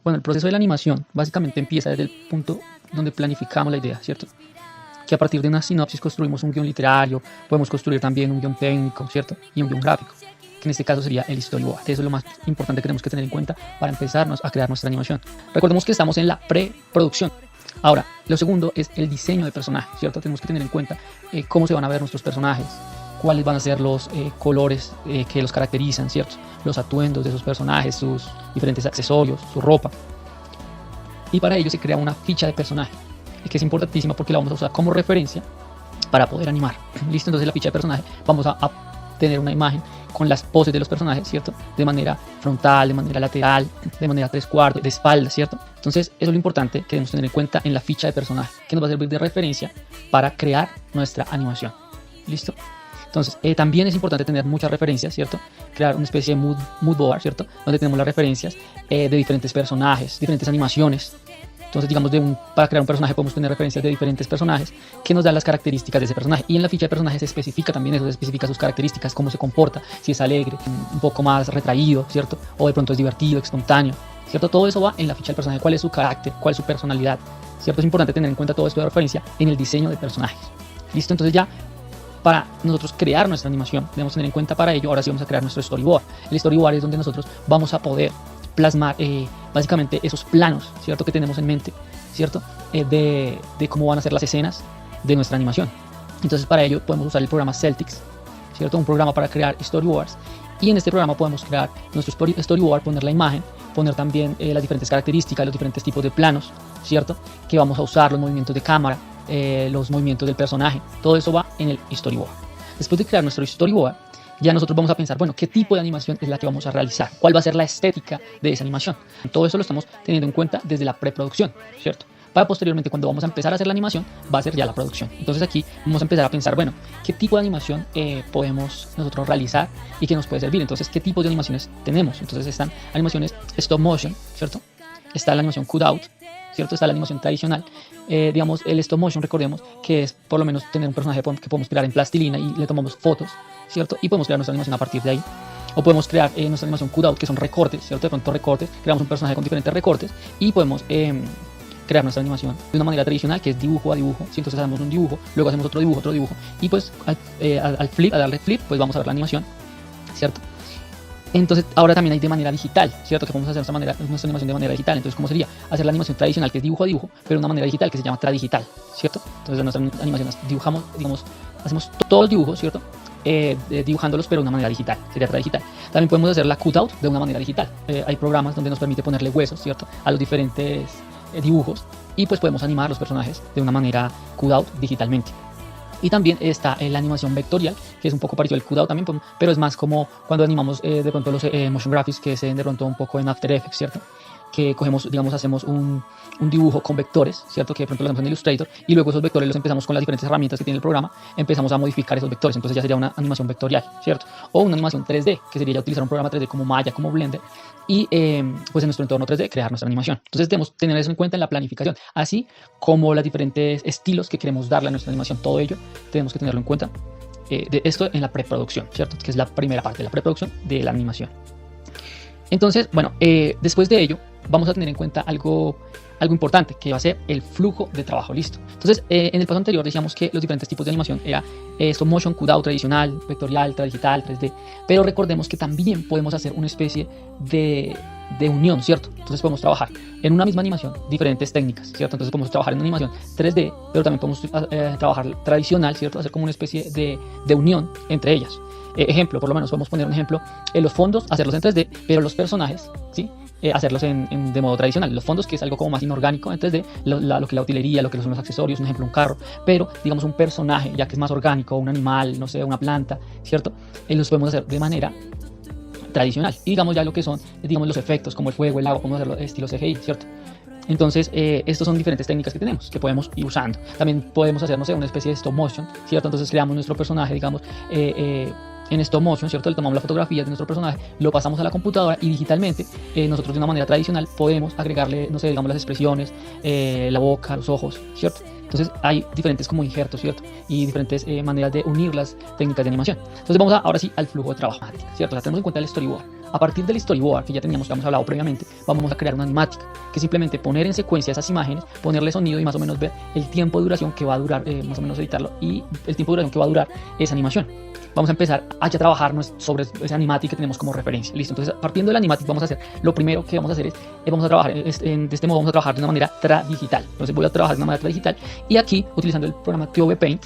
Bueno, el proceso de la animación básicamente empieza desde el punto donde planificamos la idea, ¿cierto? Que a partir de una sinopsis construimos un guión literario, podemos construir también un guión técnico, ¿cierto? Y un guión gráfico, que en este caso sería el storyboard. Eso es lo más importante que tenemos que tener en cuenta para empezarnos a crear nuestra animación. Recordemos que estamos en la preproducción. Ahora, lo segundo es el diseño de personajes, ¿cierto? Tenemos que tener en cuenta cómo se van a ver nuestros personajes, cuáles van a ser los colores que los caracterizan, ¿cierto? Los atuendos de esos personajes, sus diferentes accesorios, su ropa. Y para ello se crea una ficha de personaje, que es importantísima porque la vamos a usar como referencia para poder animar. Listo, entonces la ficha de personaje vamos a tener una imagen con las poses de los personajes, ¿cierto? De manera frontal, de manera lateral, de manera 3/4, de espalda, ¿cierto? Entonces eso es lo importante que debemos tener en cuenta en la ficha de personaje, que nos va a servir de referencia para crear nuestra animación. ¿Listo? Entonces también es importante tener muchas referencias, ¿cierto? Crear una especie de mood board, ¿cierto? Donde tenemos las referencias de diferentes personajes, diferentes animaciones. Entonces, digamos, para crear un personaje podemos tener referencias de diferentes personajes que nos dan las características de ese personaje. Y en la ficha de personaje se especifica también eso, se especifica sus características, cómo se comporta, si es alegre, un poco más retraído, ¿cierto? O de pronto es divertido, espontáneo, ¿cierto? Todo eso va en la ficha del personaje, cuál es su carácter, cuál es su personalidad, ¿cierto? Es importante tener en cuenta todo esto de referencia en el diseño de personajes. ¿Listo? Entonces ya para nosotros crear nuestra animación debemos tener en cuenta para ello, ahora sí vamos a crear nuestro storyboard. El storyboard es donde nosotros vamos a poder plasmar básicamente esos planos, ¿cierto? Que tenemos en mente, ¿cierto? De cómo van a ser las escenas de nuestra animación. Entonces para ello podemos usar el programa Celtix, ¿cierto? Un programa para crear storyboards. Y en este programa podemos crear nuestro storyboard, poner la imagen, poner también las diferentes características, los diferentes tipos de planos, ¿cierto? Que vamos a usar, los movimientos de cámara, los movimientos del personaje. Todo eso va en el storyboard. Después de crear nuestro storyboard, ya nosotros vamos a pensar, bueno, ¿qué tipo de animación es la que vamos a realizar? ¿Cuál va a ser la estética de esa animación? Todo eso lo estamos teniendo en cuenta desde la preproducción, ¿cierto? Para posteriormente, cuando vamos a empezar a hacer la animación, va a ser ya la producción. Entonces aquí vamos a empezar a pensar, bueno, ¿qué tipo de animación podemos nosotros realizar y qué nos puede servir? Entonces, ¿qué tipos de animaciones tenemos? Entonces están animaciones stop motion, ¿cierto? Está la animación cutout, ¿cierto? Está la animación tradicional. Digamos, el stop motion, recordemos que es por lo menos tener un personaje que podemos crear en plastilina y le tomamos fotos, ¿cierto? Y podemos crear nuestra animación a partir de ahí. O podemos crear nuestra animación cutout, que son recortes, ¿cierto? De pronto recortes, creamos un personaje con diferentes recortes y podemos crear nuestra animación de una manera tradicional, que es dibujo a dibujo. ¿Sí? Entonces hacemos un dibujo, luego hacemos otro dibujo, y pues al darle flip, pues vamos a ver la animación, ¿cierto? Entonces ahora también hay de manera digital, ¿cierto? Que podemos hacer nuestra animación de manera digital. Entonces, ¿cómo sería? Hacer la animación tradicional, que es dibujo a dibujo, pero de una manera digital, que se llama tradigital, ¿cierto? Entonces nuestras animaciones dibujamos, digamos, hacemos todos los dibujos, ¿cierto? Dibujándolos, pero de una manera digital, sería tradigital. También podemos hacer la cutout de una manera digital. Hay programas donde nos permite ponerle huesos, ¿cierto? A los diferentes dibujos, y pues podemos animar los personajes de una manera cutout digitalmente. Y también está la animación vectorial, que es un poco parecido al cutout también, pero es más como cuando animamos de pronto los motion graphics, que se ven de pronto un poco en After Effects, ¿cierto? Que cogemos, digamos, hacemos un dibujo con vectores, ¿cierto? Que de pronto lo hacemos en Illustrator, y luego esos vectores los empezamos con las diferentes herramientas que tiene el programa, empezamos a modificar esos vectores. Entonces ya sería una animación vectorial, ¿cierto? O una animación 3D, que sería ya utilizar un programa 3D como Maya, como Blender, y pues en nuestro entorno 3D crear nuestra animación. Entonces debemos tener eso en cuenta en la planificación, así como los diferentes estilos que queremos darle a nuestra animación. Todo ello tenemos que tenerlo en cuenta de esto en la preproducción, ¿cierto? Que es la primera parte de la preproducción de la animación. Entonces, bueno, después de ello vamos a tener en cuenta algo importante, que va a ser el flujo de trabajo. Listo. Entonces, en el paso anterior decíamos que los diferentes tipos de animación era stop motion, cutout tradicional, vectorial, tradigital, 3D, pero recordemos que también podemos hacer una especie de unión, ¿cierto? Entonces podemos trabajar en una misma animación diferentes técnicas, ¿cierto? Entonces podemos trabajar en una animación 3D, pero también podemos trabajar tradicional, ¿cierto? Hacer como una especie de unión entre ellas. Ejemplo, por lo menos podemos poner un ejemplo, los fondos hacerlos en 3D, pero los personajes, ¿sí? Hacerlos de modo tradicional. Los fondos, que es algo como más inorgánico en 3D, lo que la utilería, lo que son los accesorios, un ejemplo, un carro, pero digamos un personaje, ya que es más orgánico, un animal, no sé, una planta, ¿cierto? Los podemos hacer de manera tradicional. Y digamos ya lo que son, digamos, los efectos, como el fuego, el agua, podemos hacerlo estilo CGI, ¿cierto? Entonces, estas son diferentes técnicas que tenemos, que podemos ir usando. También podemos hacer, no sé, una especie de stop motion, ¿cierto? Entonces creamos nuestro personaje, digamos, en stop motion, ¿cierto? Le tomamos la fotografía de nuestro personaje, lo pasamos a la computadora y digitalmente nosotros de una manera tradicional podemos agregarle, no sé, digamos, las expresiones, la boca, los ojos, ¿cierto? Entonces hay diferentes como injertos, ¿cierto? Y diferentes maneras de unir las técnicas de animación. Entonces vamos ahora sí al flujo de trabajo, ¿cierto? O sea, tenemos en cuenta el storyboard. A partir del storyboard que ya teníamos, que hemos hablado previamente, vamos a crear una animática, que es simplemente poner en secuencia esas imágenes, ponerle sonido y más o menos ver el tiempo de duración que va a durar, más o menos editarlo, y el tiempo de duración que va a durar esa animación. Vamos a empezar a ya trabajar sobre esa animática que tenemos como referencia. Listo, entonces partiendo de la animática vamos a hacer, lo primero que vamos a hacer es, vamos a trabajar, de este modo vamos a trabajar de una manera tradigital. Entonces voy a trabajar de una manera tradigital y aquí, utilizando el programa TOV Paint,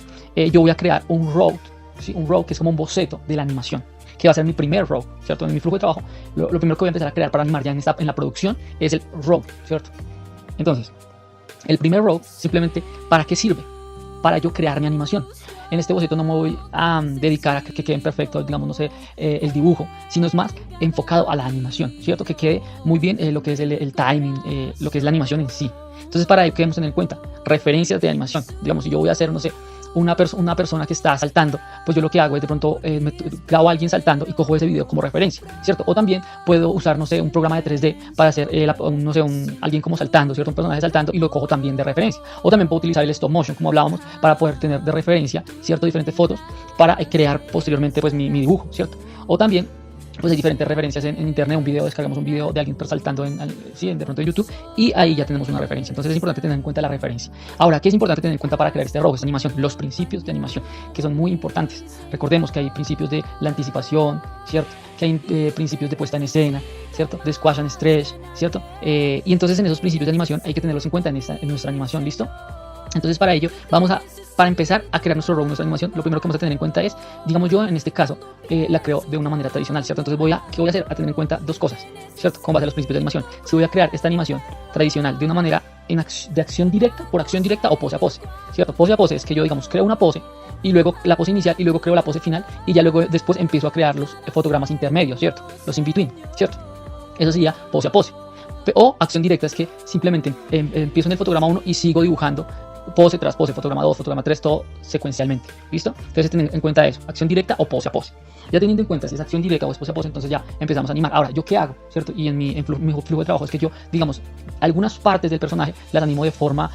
yo voy a crear un road, ¿sí? Un road que es como un boceto de la animación, que va a ser mi primer road, ¿cierto? En mi flujo de trabajo, lo primero que voy a empezar a crear para animar ya en la producción es el road, ¿cierto? Entonces, el primer road, simplemente, ¿para qué sirve? Para yo crear mi animación. En este boceto no me voy a dedicar a que queden perfectos, digamos, no sé, el dibujo, sino es más enfocado a la animación, ¿cierto? Que quede muy bien lo que es el timing, lo que es la animación en sí. Entonces, para ello, ¿qué debemos tener en cuenta? Referencias de animación. Digamos, si yo voy a hacer, no sé, una persona que está saltando, pues yo lo que hago es de pronto grabo a alguien saltando y cojo ese video como referencia, ¿cierto? O también puedo usar, no sé, un programa de 3D para hacer, no sé, alguien como saltando, ¿cierto? Un personaje saltando y lo cojo también de referencia. O también puedo utilizar el stop motion, como hablábamos, para poder tener de referencia, ¿cierto? Diferentes fotos para crear posteriormente, pues, mi dibujo, ¿cierto? O también, pues hay diferentes referencias en internet, un video, descargamos un video de alguien saltando de pronto en YouTube y ahí ya tenemos una referencia. Entonces es importante tener en cuenta la referencia. Ahora, ¿qué es importante tener en cuenta para crear este robo, esta animación? Los principios de animación, que son muy importantes. Recordemos que hay principios de la anticipación, ¿cierto? Que hay principios de puesta en escena, ¿cierto? De squash and stretch, ¿cierto? Y entonces en esos principios de animación hay que tenerlos en cuenta en nuestra animación, ¿listo? Entonces para ello para empezar a crear nuestro robo, nuestra animación, lo primero que vamos a tener en cuenta es, digamos, yo en este caso la creo de una manera tradicional, ¿cierto? Entonces ¿qué voy a hacer? A tener en cuenta dos cosas, ¿cierto? Con base a los principios de animación. Si voy a crear esta animación tradicional de una manera de acción directa, por acción directa o pose a pose, ¿cierto? Pose a pose es que yo, digamos, creo una pose y luego la pose inicial y luego creo la pose final y ya luego después empiezo a crear los fotogramas intermedios, ¿cierto? Los in between, ¿cierto? Eso sería pose a pose. O acción directa es que simplemente empiezo en el fotograma 1 y sigo dibujando pose tras pose, fotograma 2, fotograma 3, todo secuencialmente, ¿listo? Entonces ten en cuenta eso, acción directa o pose a pose. Ya teniendo en cuenta si es acción directa o es pose a pose, entonces ya empezamos a animar. Ahora, ¿yo qué hago? ¿Cierto? Y mi flujo de trabajo es que yo, digamos, algunas partes del personaje las animo de forma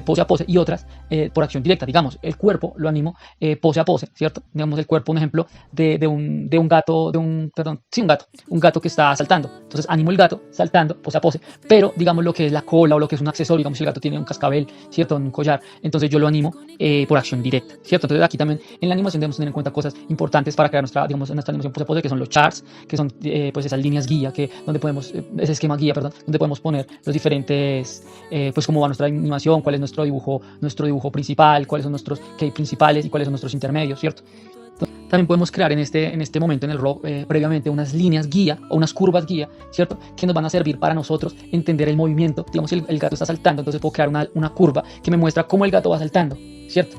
pose a pose y otras por acción directa. Digamos, el cuerpo lo animo pose a pose, ¿cierto? Digamos, el cuerpo, un ejemplo de un gato, un gato que está saltando. Entonces animo el gato saltando, pose a pose, pero digamos lo que es la cola o lo que es un accesorio, digamos si el gato tiene un cascabel, ¿cierto? Un collar, entonces yo lo animo por acción directa, ¿cierto? Entonces aquí también en la animación debemos tener en cuenta cosas importantes para crear nuestra animación pose a pose, que son los charts, que son pues esas líneas guía, donde podemos, ese esquema guía, perdón, donde podemos poner los diferentes, pues cómo va nuestra animación, cuál es nuestro dibujo principal, cuáles son nuestros key principales y cuáles son nuestros intermedios, ¿cierto? También podemos crear en este momento en el RAW previamente unas líneas guía o unas curvas guía, ¿cierto? Que nos van a servir para nosotros entender el movimiento. Digamos, si el gato está saltando, entonces puedo crear una curva que me muestra cómo el gato va saltando, ¿cierto?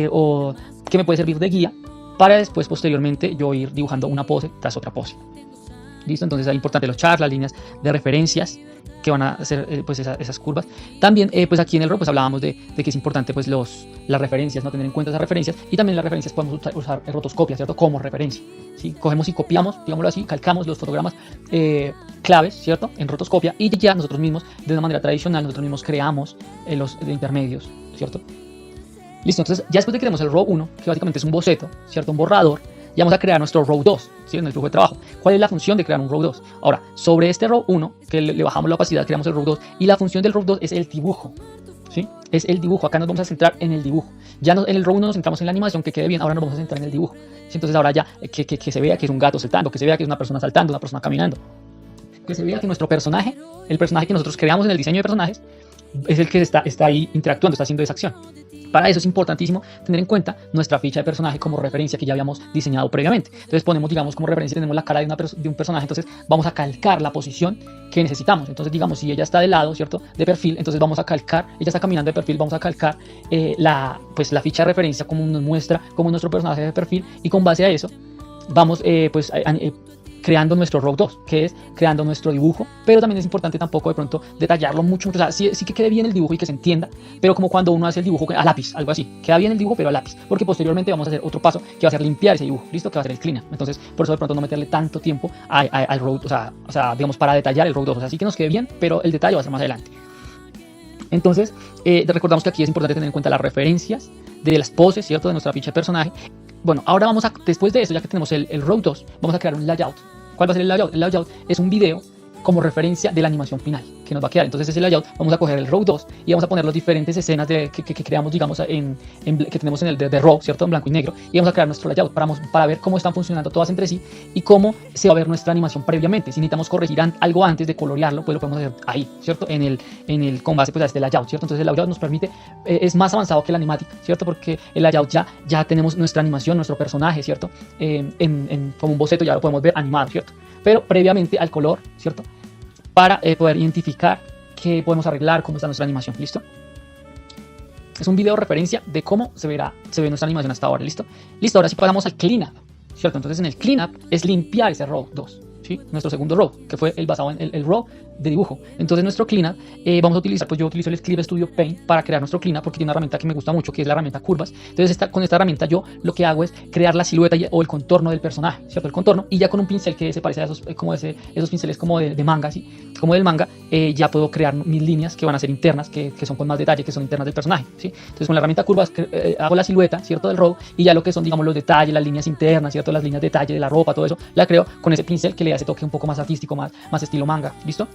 O que me puede servir de guía para después, posteriormente, yo ir dibujando una pose tras otra pose. ¿Listo? Entonces es importante los charts, las líneas de referencias que van a hacer pues esas curvas. También pues aquí en el RAW pues hablábamos de que es importante pues las referencias, no tener en cuenta esas referencias, y también las referencias podemos usar rotoscopia, ¿cierto? Como referencia, ¿sí? Cogemos y copiamos, digámoslo así, calcamos los fotogramas claves, ¿cierto? En rotoscopia, y ya nosotros mismos, de una manera tradicional, nosotros mismos creamos los intermedios, ¿cierto? Listo, entonces ya después de que tenemos el RAW 1, que básicamente es un boceto, ¿cierto? Un borrador, ya vamos a crear nuestro RAW 2, ¿sí? En el flujo de trabajo. ¿Cuál es la función de crear un RAW 2? Ahora, sobre este RAW 1, que le bajamos la opacidad, creamos el RAW 2, y la función del RAW 2 es el dibujo, ¿sí? Es el dibujo. Acá nos vamos a centrar en el dibujo. Ya en el RAW 1 nos centramos en la animación, que quede bien, ahora nos vamos a centrar en el dibujo, ¿sí? Entonces ahora ya que se vea que es un gato saltando, que se vea que es una persona saltando, una persona caminando, que se vea que nuestro personaje, el personaje que nosotros creamos en el diseño de personajes, es el que está ahí interactuando, está haciendo esa acción. Para eso es importantísimo tener en cuenta nuestra ficha de personaje como referencia que ya habíamos diseñado previamente. Entonces ponemos, digamos, como referencia, tenemos la cara de un personaje, entonces vamos a calcar la posición que necesitamos. Entonces, digamos, si ella está de lado, ¿cierto? De perfil, entonces vamos a calcar, ella está caminando de perfil, vamos a calcar la ficha de referencia como nos muestra como nuestro personaje de perfil, y con base a eso vamos creando nuestro RAW 2, que es creando nuestro dibujo, pero también es importante tampoco de pronto detallarlo mucho, o sea, sí que quede bien el dibujo y que se entienda, pero como cuando uno hace el dibujo a lápiz, algo así, queda bien el dibujo pero a lápiz, porque posteriormente vamos a hacer otro paso que va a ser limpiar ese dibujo, listo, que va a ser el cleanup. Entonces por eso de pronto no meterle tanto tiempo al RAW, o sea, digamos, para detallar el RAW 2, o sea, sí que nos quede bien, pero el detalle va a ser más adelante. Entonces recordamos que aquí es importante tener en cuenta las referencias de las poses, ¿cierto? De nuestra ficha de personaje. Bueno, ahora después de eso, ya que tenemos el RAW 2, vamos a crear un layout, ¿Cuál va a ser el layout? El layout es un video como referencia de la animación final que nos va a quedar. Entonces ese layout vamos a coger el RAW 2 y vamos a poner las diferentes escenas que creamos, digamos, que tenemos en el de RAW, ¿cierto? En blanco y negro, y vamos a crear nuestro layout para ver cómo están funcionando todas entre sí y cómo se va a ver nuestra animación previamente. Si necesitamos corregir algo antes de colorearlo, pues lo podemos hacer ahí, ¿cierto? Con base pues a este layout, ¿cierto? Entonces el layout nos permite, es más avanzado que la animática, ¿cierto? Porque el layout ya tenemos nuestra animación, nuestro personaje, ¿cierto? Como un boceto ya lo podemos ver animado, ¿cierto? Pero previamente al color, ¿cierto? Para poder identificar qué podemos arreglar, cómo está nuestra animación, ¿listo? Es un video referencia de cómo se ve nuestra animación hasta ahora, ¿listo? Listo, ahora sí pasamos al cleanup, ¿cierto? Entonces en el cleanup es limpiar ese RAW 2, ¿sí? Nuestro segundo RAW, que fue el basado en el RAW de dibujo. Entonces nuestro cleanup, vamos a utilizar, pues yo utilizo el Clip Studio Paint para crear nuestro cleanup porque tiene una herramienta que me gusta mucho, que es la herramienta curvas. Entonces con esta herramienta yo lo que hago es crear la silueta o el contorno del personaje, ¿cierto? El contorno, y ya con un pincel que se parece a esos pinceles como de manga, ¿sí? Como del manga, ya puedo crear mis líneas que van a ser internas, que son con más detalle, que son internas del personaje, ¿sí? Entonces con la herramienta curvas hago la silueta, ¿cierto? Del RAW, y ya lo que son, digamos, los detalles, las líneas internas, ¿cierto? Las líneas de detalle de la ropa, todo eso, la creo con ese pincel que le da ese toque un poco más artístico, más estilo manga, ¿listo?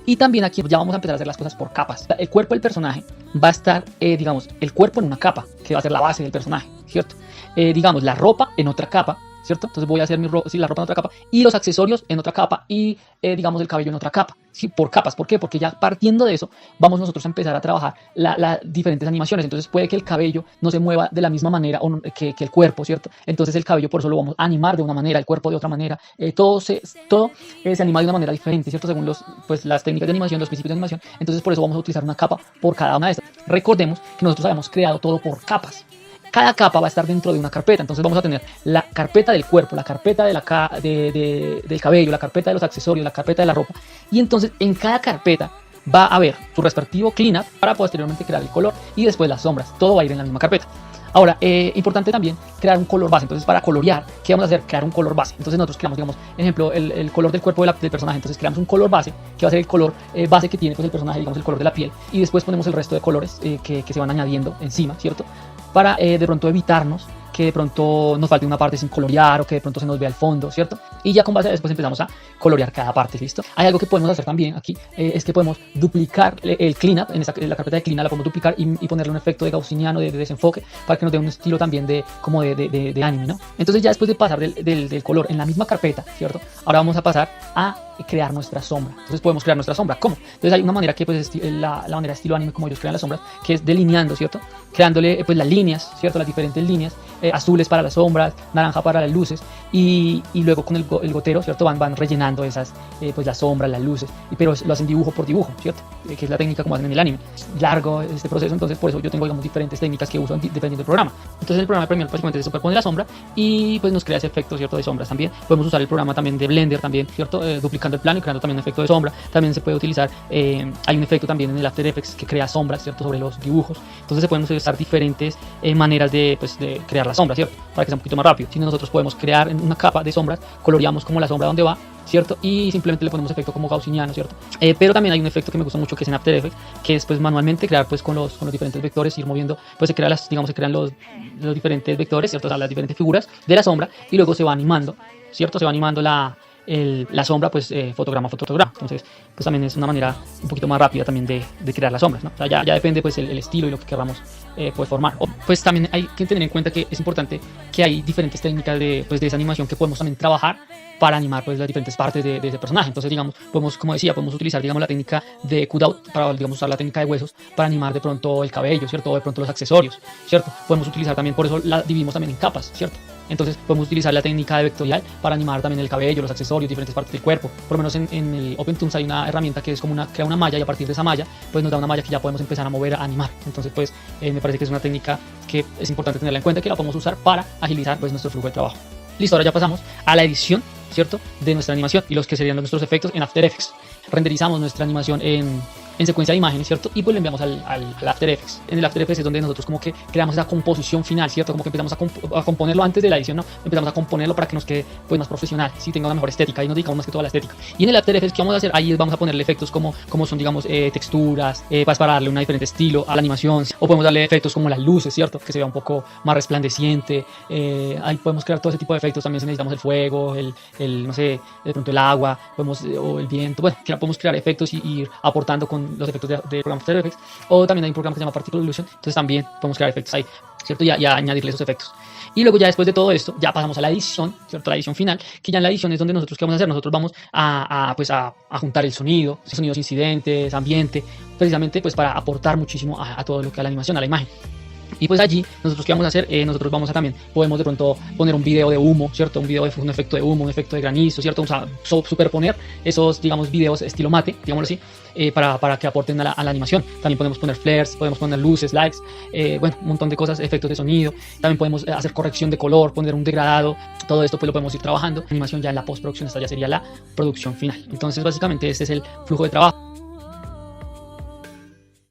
Y también aquí ya vamos a empezar a hacer las cosas por capas. El cuerpo del personaje va a estar, digamos, el cuerpo en una capa, que va a ser la base del personaje, ¿cierto? Digamos, la ropa en otra capa, ¿cierto? Entonces voy a hacer la ropa en otra capa y los accesorios en otra capa y, digamos, el cabello en otra capa, ¿sí? Por capas. ¿Por qué? Porque ya partiendo de eso vamos nosotros a empezar a trabajar las diferentes animaciones. Entonces puede que el cabello no se mueva de la misma manera que el cuerpo, ¿cierto? Entonces el cabello por eso lo vamos a animar de una manera, el cuerpo de otra manera. Todo se anima de una manera diferente, ¿cierto? Según las técnicas de animación, los principios de animación. Entonces por eso vamos a utilizar una capa por cada una de estas. Recordemos que nosotros habíamos creado todo por capas. Cada capa va a estar dentro de una carpeta, entonces vamos a tener la carpeta del cuerpo, la carpeta del cabello, la carpeta de los accesorios, la carpeta de la ropa, y entonces en cada carpeta va a haber su respectivo cleanup para posteriormente crear el color y después las sombras, todo va a ir en la misma carpeta. Ahora, importante también crear un color base. Entonces para colorear, ¿qué vamos a hacer? Crear un color base. Entonces nosotros creamos, digamos, ejemplo, el color del cuerpo del personaje. Entonces creamos un color base, que va a ser el color base que tiene pues, el personaje, digamos, el color de la piel. Y después ponemos el resto de colores que se van añadiendo encima, ¿cierto? Para de pronto evitarnos que de pronto nos falte una parte sin colorear o que de pronto se nos vea el fondo, ¿cierto? Y ya con base a después empezamos a colorear cada parte, ¿listo? Hay algo que podemos hacer también aquí, es que podemos duplicar el cleanup, en la carpeta de cleanup la podemos duplicar y ponerle un efecto de gaussiano, de desenfoque, para que nos dé un estilo también como de anime, ¿no? Entonces ya después de pasar del color en la misma carpeta, ¿cierto? Ahora vamos a pasar a crear nuestra sombra. Entonces podemos crear nuestra sombra. ¿Cómo? Entonces hay una manera que pues la manera de estilo anime como ellos crean las sombras, que es delineando, ¿cierto? Creándole pues las líneas, ¿cierto? Las diferentes líneas, azules para las sombras, naranja para las luces y luego con el gotero, ¿cierto? Van rellenando esas, pues las sombras, las luces, pero lo hacen dibujo por dibujo, ¿cierto? Que es la técnica como hacen en el anime. Largo este proceso, entonces por eso yo tengo, digamos, diferentes técnicas que uso dependiendo del programa. Entonces el programa de Premiere básicamente se superpone la sombra y pues nos crea ese efecto, ¿cierto? De sombras también. Podemos usar el programa también de Blender también, ¿cierto? Duplicando el plano y creando también un efecto de sombra. También se puede utilizar, hay un efecto también en el After Effects que crea sombras, ¿cierto? Sobre los dibujos. Entonces se pueden usar diferentes maneras de crear la sombra, ¿cierto? Para que sea un poquito más rápido. Si nosotros podemos crear una capa de sombras, coloreamos como la sombra donde va, ¿cierto? Y simplemente le ponemos efecto como gaussiano, ¿cierto? Pero también hay un efecto que me gusta mucho que es en After Effects, que es pues manualmente crear pues con los diferentes vectores, ir moviendo, pues se crean los diferentes vectores, ¿cierto? O sea, las diferentes figuras de la sombra y luego se va animando, ¿cierto? Se va animando la sombra, pues fotograma a fotograma. Entonces, pues también es una manera un poquito más rápida también de crear las sombras, ¿no? O sea, ya depende pues el estilo y lo que queramos pues formar. Pues también hay que tener en cuenta que es importante que hay diferentes técnicas de esa animación que podemos también trabajar para animar pues las diferentes partes de ese personaje. Entonces, digamos, como decía, podemos utilizar, digamos, la técnica de cutout para, digamos, usar la técnica de huesos para animar de pronto el cabello, ¿cierto? O de pronto los accesorios, ¿cierto? Podemos utilizar también, por eso la dividimos también en capas, ¿cierto? Entonces podemos utilizar la técnica de vectorial para animar también el cabello, los accesorios, diferentes partes del cuerpo. Por lo menos en el OpenToonz hay una herramienta que es como crea una malla y a partir de esa malla pues nos da una malla que ya podemos empezar a mover, a animar. Entonces pues me parece que es una técnica que es importante tenerla en cuenta, que la podemos usar para agilizar pues nuestro flujo de trabajo. Listo, ahora ya pasamos a la edición, ¿cierto? De nuestra animación y los que serían nuestros efectos en After Effects. Renderizamos nuestra animación en en secuencia de imágenes, ¿cierto? Y pues lo enviamos al After Effects. En el After Effects es donde nosotros como que creamos esa composición final, ¿cierto? Como que empezamos a componerlo antes de la edición, ¿no? Empezamos a componerlo para que nos quede pues más profesional, si tenga una mejor estética, y nos dedicamos más que todo a la estética. Y en el After Effects, ¿qué vamos a hacer? Ahí vamos a ponerle efectos como son, digamos, texturas, para darle un diferente estilo a la animación, o podemos darle efectos como las luces, ¿cierto? Que se vea un poco más resplandeciente. Ahí podemos crear todo ese tipo de efectos. También si necesitamos el fuego, no sé, de pronto el agua, o el viento. Bueno, podemos crear efectos y ir aportando con los efectos de programas After Effects. O también hay un programa que se llama Particle Illusion, entonces también podemos crear efectos ahí, ¿cierto? Y añadirle esos efectos. Y luego ya después de todo esto, ya pasamos a la edición, ¿cierto? La edición final, que ya en la edición es donde nosotros, ¿qué vamos a hacer? Nosotros vamos a juntar el sonido, sonidos incidentes, ambiente, precisamente pues para aportar muchísimo a todo lo que a la animación, a la imagen. Y pues allí, nosotros qué vamos a hacer, nosotros vamos a también, podemos de pronto poner un video de humo, ¿cierto? Un efecto de humo, un efecto de granizo, ¿cierto? Vamos a superponer esos, digamos, videos estilo mate, digámoslo así, para que aporten a la animación. También podemos poner flares, podemos poner luces, lights, bueno, un montón de cosas, efectos de sonido. También podemos hacer corrección de color, poner un degradado. Todo esto pues lo podemos ir trabajando. Animación ya en la postproducción, esta ya sería la producción final. Entonces básicamente este es el flujo de trabajo.